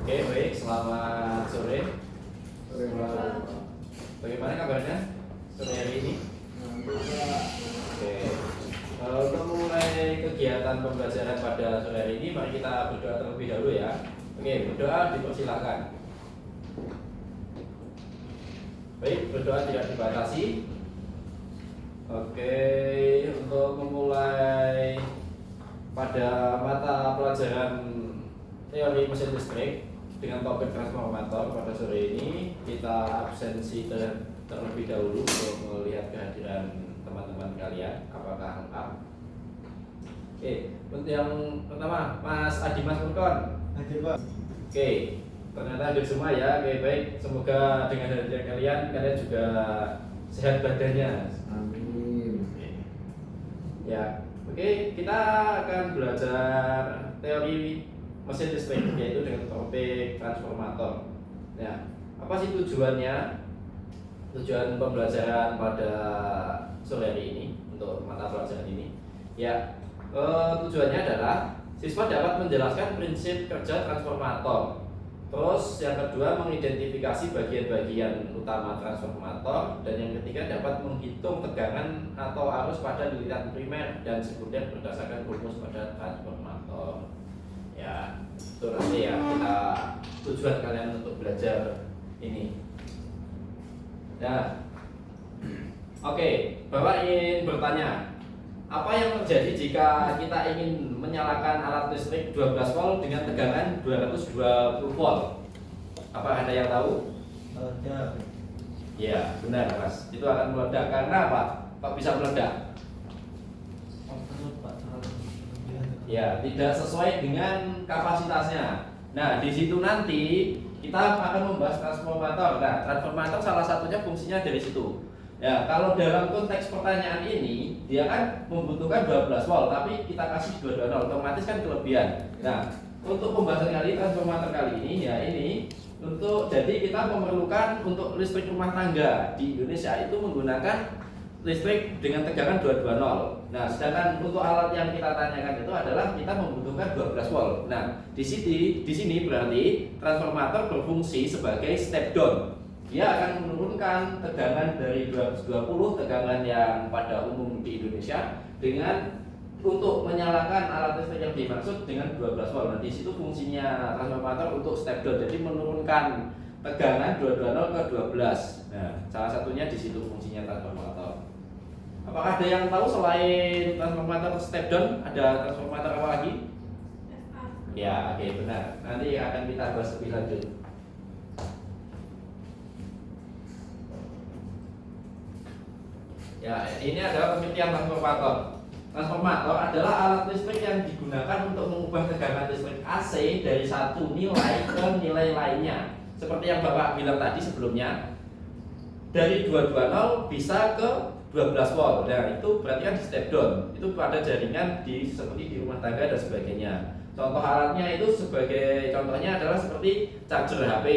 Oke, baik. Selamat sore. Sore, Pak. Bagaimana kabarnya sore hari ini? Oke. Untuk mulai kegiatan pembelajaran pada sore hari ini, mari kita berdoa terlebih dahulu ya. Oke, berdoa dipersilakan. Baik, berdoa tidak dibatasi. Oke, untuk memulai pada mata pelajaran teori mesin listrik dengan topik transformator pada sore ini, kita absensi terlebih dahulu untuk melihat kehadiran teman-teman kalian apakah lengkap. Oke, untuk yang pertama Mas Adi Mas Murkon. Hadir, Pak. Oke, ternyata hadir semua ya. Oke, baik. Semoga dengan hadirnya kalian juga sehat badannya. Amin. Ya, oke, kita akan belajar teori mesin listrik yaitu dengan topik transformator. Ya, apa sih tujuannya? Tujuan pembelajaran pada sore hari ini untuk mata pelajaran ini. Ya, tujuannya adalah siswa dapat menjelaskan prinsip kerja transformator. Terus yang kedua mengidentifikasi bagian-bagian utama transformator, dan yang ketiga dapat menghitung tegangan atau arus pada lilitan primer dan sekunder berdasarkan rumus pada transformator. Ya, itu nanti ya kita tujuan kalian untuk belajar ini. Ya, oke, Bapak ingin bertanya, apa yang terjadi jika kita ingin menyalakan alat listrik 12 volt dengan tegangan 220 volt? Apa ada yang tahu? Ada. Ya, benar Mas. Itu akan meledak karena apa? Kok bisa meledak? Ya, tidak sesuai dengan kapasitasnya. Nah, di situ nanti kita akan membahas transformator. Nah, transformator salah satunya fungsinya dari situ. Ya, kalau dalam konteks pertanyaan ini, dia kan membutuhkan 12 volt, tapi kita kasih 220, otomatis kan kelebihan. Nah, untuk pembahasan kali transformator kali ini, ya ini jadi kita memerlukan untuk listrik rumah tangga di Indonesia itu menggunakan listrik dengan tegangan 220. Nah, sedangkan untuk alat yang kita tanyakan itu adalah kita membutuhkan 12 volt. Nah, di sini berarti transformator berfungsi sebagai step down. Dia akan menurunkan tegangan dari 220, tegangan yang pada umum di Indonesia, dengan untuk menyalakan alat listrik yang dimaksud dengan 12 volt. Nah, di situ fungsinya transformator untuk step down. Jadi menurunkan tegangan 220 ke 12. Nah, salah satunya di situ fungsinya transformator. Apakah ada yang tahu selain transformator step down ada transformator apa lagi? Ya, oke, benar. Nanti akan kita bahas lebih lanjut. Ya, ini adalah pengertian transformator. Transformator adalah alat listrik yang digunakan untuk mengubah tegangan listrik AC dari satu nilai ke nilai lainnya. Seperti yang Bapak bilang tadi sebelumnya, dari 220 bisa ke 12 volt. Nah, itu berarti kan di step down. Itu pada jaringan seperti di rumah tangga dan sebagainya. Contoh alatnya itu contohnya adalah seperti charger HP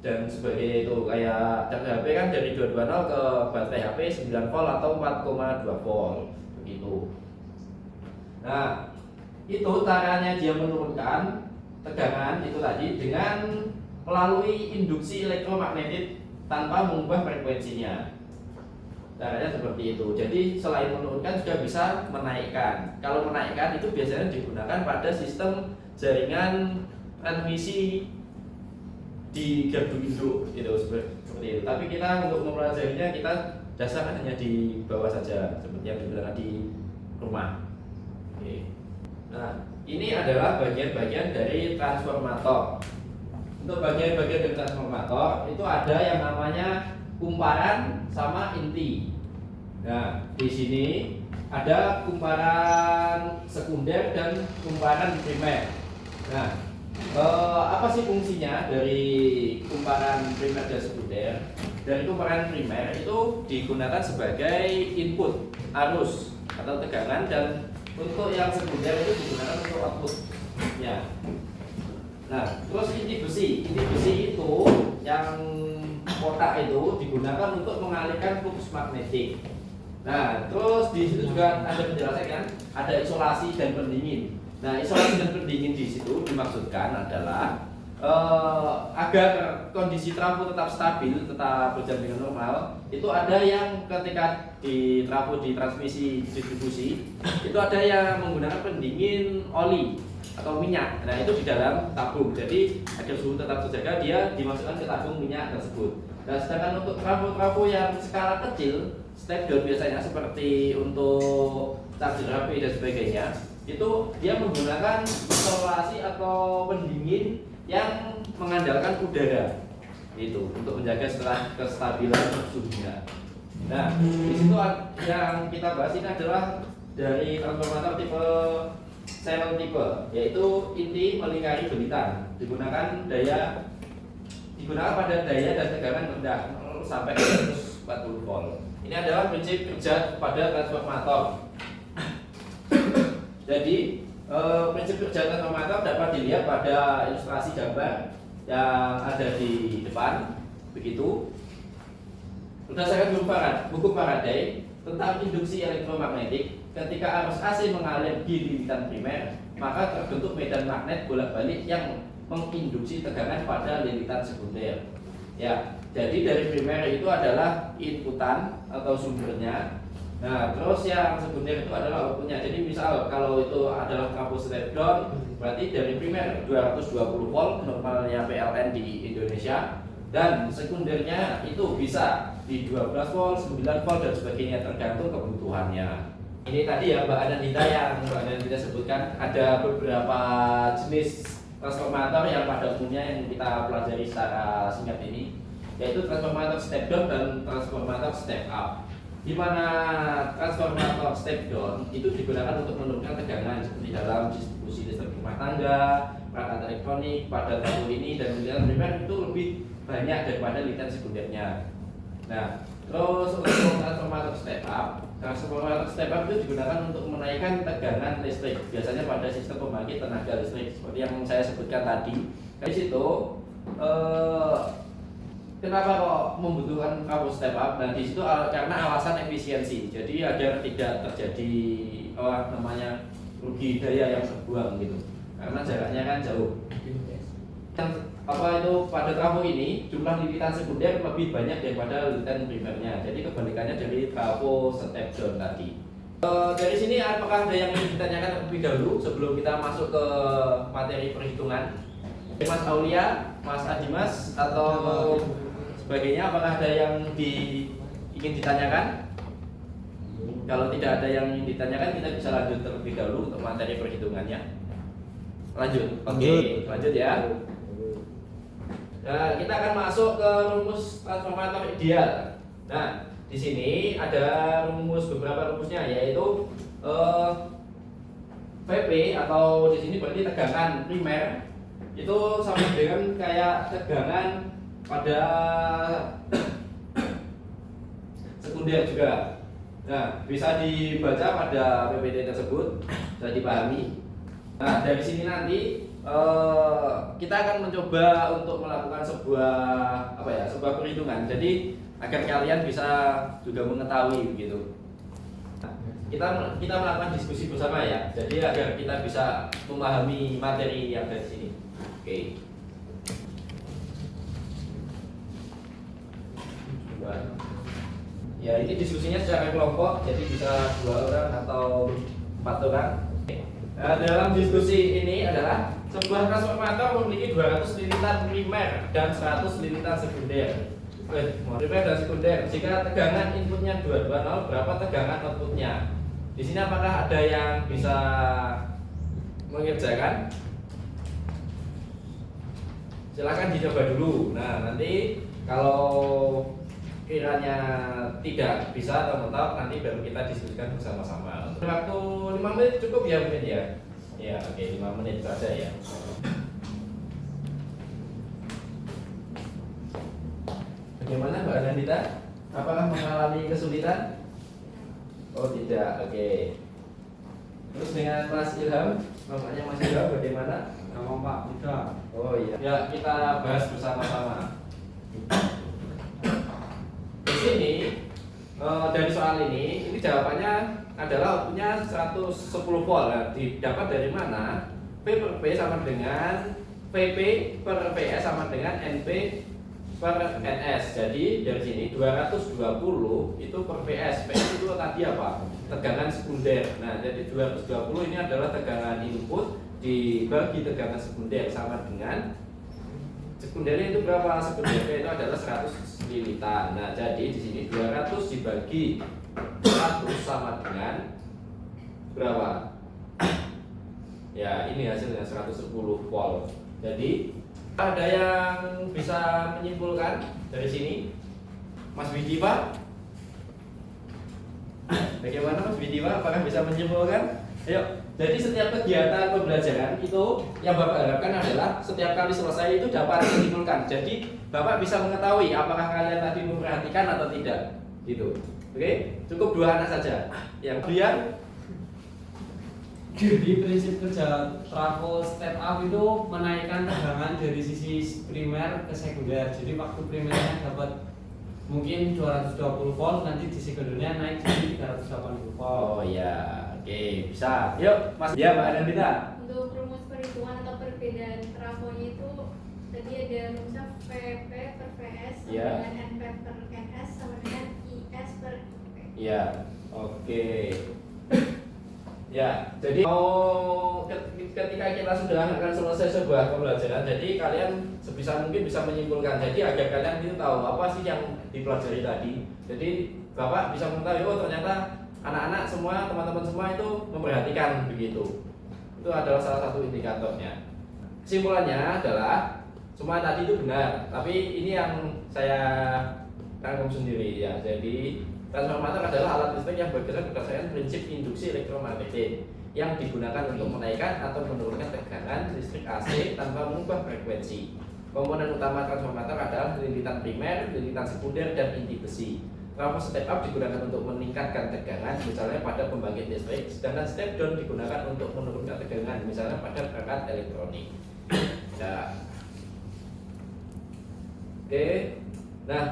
dan sebagainya. Itu kayak charger HP kan dari 220 ke baterai HP 9 volt atau 4,2 volt begitu. Nah, itu caranya dia menurunkan tegangan itu tadi dengan melalui induksi elektromagnetik tanpa mengubah frekuensinya. Caranya seperti itu. Jadi selain menurunkan juga bisa menaikkan. Kalau menaikkan itu biasanya digunakan pada sistem jaringan transmisi di gardu induk gitu, seperti itu. Tapi kita untuk mempelajarinya kita dasarnya hanya di bawah saja, seperti yang digunakan di rumah. Oke. Nah, ini adalah bagian-bagian dari transformator. Untuk bagian-bagian dari transformator itu ada yang namanya kumparan sama inti. Nah, di sini ada kumparan sekunder dan kumparan primer. Nah, apa sih fungsinya dari kumparan primer dan sekunder? Dari kumparan primer itu digunakan sebagai input arus atau tegangan, dan untuk yang sekunder itu digunakan untuk output. Ya. Nah, terus inti besi itu yang kotak itu digunakan untuk mengalihkan flux magnetik. Nah, terus di situ juga ada penjelasan kan, ada isolasi dan pendingin. Nah, isolasi dan pendingin di situ dimaksudkan adalah agar kondisi trafo tetap stabil, tetap berjalan dengan normal, itu ada yang ketika di trafo di transmisi distribusi itu ada yang menggunakan pendingin oli atau minyak. Nah itu di dalam tabung, jadi agar suhu tetap terjaga dia dimasukkan ke tabung minyak tersebut. Nah sedangkan untuk trafo-trafo yang skala kecil, step down biasanya seperti untuk charger HP dan sebagainya, itu dia menggunakan isolasi atau pendingin yang mengandalkan udara itu untuk menjaga kestabilan suhunya. Nah, di situ yang kita bahas ini adalah dari transformator tipe channel tipe, yaitu inti melingkari belitan, digunakan pada daya dan tegangan rendah 0 sampai 140 volt. Ini adalah prinsip kerja pada transformator. Jadi prinsip kerja transformator dapat dilihat pada ilustrasi gambar yang ada di depan. Begitu. Berdasarkan buku Faraday tentang induksi elektromagnetik, ketika arus AC mengalir di lilitan primer, maka terbentuk medan magnet bolak-balik yang menginduksi tegangan pada lilitan sekunder. Ya, jadi dari primer itu adalah inputan atau sumbernya. Nah, terus yang sekunder itu adalah outputnya. Jadi misal kalau itu adalah trafo step down, berarti dari primer 220 volt normalnya PLN di Indonesia, dan sekundernya itu bisa di 12 volt, 9 volt dan sebagainya tergantung kebutuhannya. Ini tadi ya Mbak Anandita sebutkan ada beberapa jenis transformator yang pada umumnya yang kita pelajari secara singkat ini, yaitu transformator step down dan transformator step up. Di mana transformator step down itu digunakan untuk menurunkan tegangan seperti dalam distribusi listrik rumah tangga, perangkat elektronik pada trafo ini, dan lilitan primer itu lebih banyak daripada lilitan sekundernya. Nah, terus untuk transformator step up itu digunakan untuk menaikkan tegangan listrik, biasanya pada sistem pembangkit tenaga listrik seperti yang saya sebutkan tadi. Dari situ kenapa kok membutuhkan trafo step up? Nah, di situ karena alasan efisiensi. Jadi agar tidak terjadi rugi daya yang terbuang gitu. Karena jaraknya kan jauh. Itu pada trafo ini jumlah lilitan sekunder lebih banyak daripada lilitan primernya. Jadi kebalikannya dari trafo step down tadi. Dari sini apakah ada yang ingin ditanyakan lebih dahulu sebelum kita masuk ke materi perhitungan? Mas Aulia, Mas Adimas atau sebagainya, apakah ada yang ingin ditanyakan? Kalau tidak ada yang ingin ditanyakan, kita bisa lanjut terlebih dahulu untuk materi perhitungannya. Lanjut. Oke, lanjut ya. Nah, kita akan masuk ke rumus transformator ideal. Nah, di sini ada beberapa rumusnya, yaitu VP atau di sini berarti tegangan primer itu sama dengan kayak tegangan pada sekunder juga. Nah, bisa dibaca pada PPT tersebut, bisa dipahami. Nah, dari sini nanti kita akan mencoba untuk melakukan sebuah perhitungan. Jadi agar kalian bisa juga mengetahui begitu. Nah, kita melakukan diskusi bersama ya. Jadi agar kita bisa memahami materi yang dari sini. Oke. Ya, ini diskusinya secara kelompok, jadi bisa 2 orang atau 4 orang. Nah, dalam diskusi ini adalah sebuah transformator memiliki 200 lilitan primer dan 100 lilitan sekunder. Primer dan sekunder. Jika tegangan inputnya 220, berapa tegangan outputnya? Di sini apakah ada yang bisa mengerjakan? Silakan dicoba dulu. Nah, nanti kalau kiranya tidak bisa atau mentok, nanti baru kita diskusikan bersama-sama. Waktu 5 menit cukup ya mungkin ya? Ya, oke, 5 menit saja ya. Bagaimana Mbak Anandita? Apakah mengalami kesulitan? Oh tidak, oke. Terus dengan Mas Ilham, namanya Mas Ilham bagaimana? Nama Pak tidak. Oh iya. Ya, kita bahas bersama-sama. Di sini dari soal ini jawabannya adalah outputnya 110 volt. Nah, didapat dari mana? P per P sama dengan VP per PS sama dengan NP per NS. Jadi dari sini 220 itu per PS. PS itu tadi apa? Tegangan sekunder. Nah, jadi 220 ini adalah tegangan input dibagi tegangan sekunder sama dengan sekundernya itu berapa? Sekundernya itu adalah 100 lilitan. Nah, jadi di sini 200 dibagi 100 sama dengan berapa? Ya, ini hasilnya 110 volt. Jadi ada yang bisa menyimpulkan dari sini? Mas Widi Pak? Bagaimana Mas Widi Pak? Apakah bisa menyimpulkan? Ayo. Jadi setiap kegiatan pembelajaran itu yang Bapak harapkan adalah setiap kali selesai itu dapat menyimpulkan. Jadi Bapak bisa mengetahui apakah kalian tadi memperhatikan atau tidak. Gitu. Oke? Cukup 2 anak saja. Yang kemudian Jadi prinsip kerja trafo step up itu menaikkan tegangan dari sisi primer ke sekunder. Jadi waktu primernya dapat mungkin 220 volt, nanti di sekundernya naik jadi 380 volt. oh ya, oke, bisa. Yuk, Mas. Ya, Mbak Anandita. Untuk rumus perhitungan atau perbedaan trafonya itu tadi ada rumusnya VP per VS sama Iya. dengan NP per NS sama dengan IS per IP. Iya, oke. Ya, jadi mau ketika kita sudah akan selesai sebuah pembelajaran, jadi kalian sebisa mungkin bisa menyimpulkan. Jadi agar kalian itu tahu apa sih yang dipelajari tadi. Jadi Bapak bisa mengetahui, oh ternyata anak-anak semua, teman-teman semua itu memperhatikan begitu. Itu adalah salah satu indikatornya. Kesimpulannya adalah semua tadi itu benar, tapi ini yang saya rangkum sendiri ya. Jadi transformator adalah alat listrik yang bergerak berdasarkan prinsip induksi elektromagnetik yang digunakan untuk menaikkan atau menurunkan tegangan listrik AC tanpa mengubah frekuensi. Komponen utama transformator adalah lilitan primer, lilitan sekunder, dan inti besi. Trafo step up digunakan untuk meningkatkan tegangan, misalnya pada pembangkit listrik, sedangkan step down digunakan untuk menurunkan tegangan, misalnya pada perangkat elektronik. Nah, oke. Nah,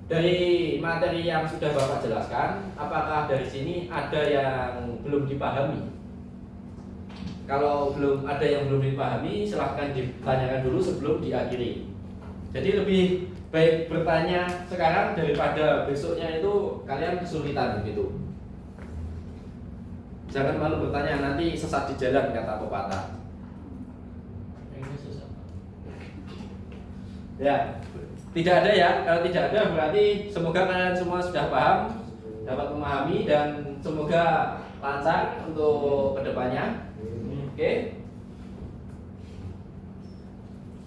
dari materi yang sudah Bapak jelaskan, apakah dari sini ada yang belum dipahami? Kalau belum ada yang belum dipahami, silahkan ditanyakan dulu sebelum diakhiri. Jadi lebih baik bertanya sekarang daripada besoknya itu kalian kesulitan gitu. Jangan malu bertanya, nanti sesat di jalan kata pepatah. Ini susah. Ya, tidak ada ya. Kalau tidak ada berarti semoga kalian semua sudah paham, dapat memahami, dan semoga lancar untuk kedepannya. Oke.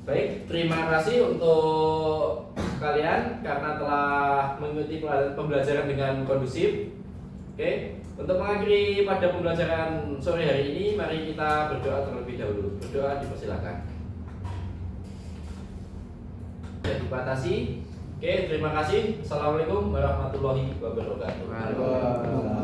Baik, terima kasih untuk kalian karena telah mengikuti pembelajaran dengan kondusif. Oke, untuk mengakhiri pada pembelajaran sore hari ini, mari kita berdoa terlebih dahulu. Berdoa dipersilakan. Sudah dibatasi. Oke, terima kasih. Assalamualaikum warahmatullahi wabarakatuh. Waalaikumsalam.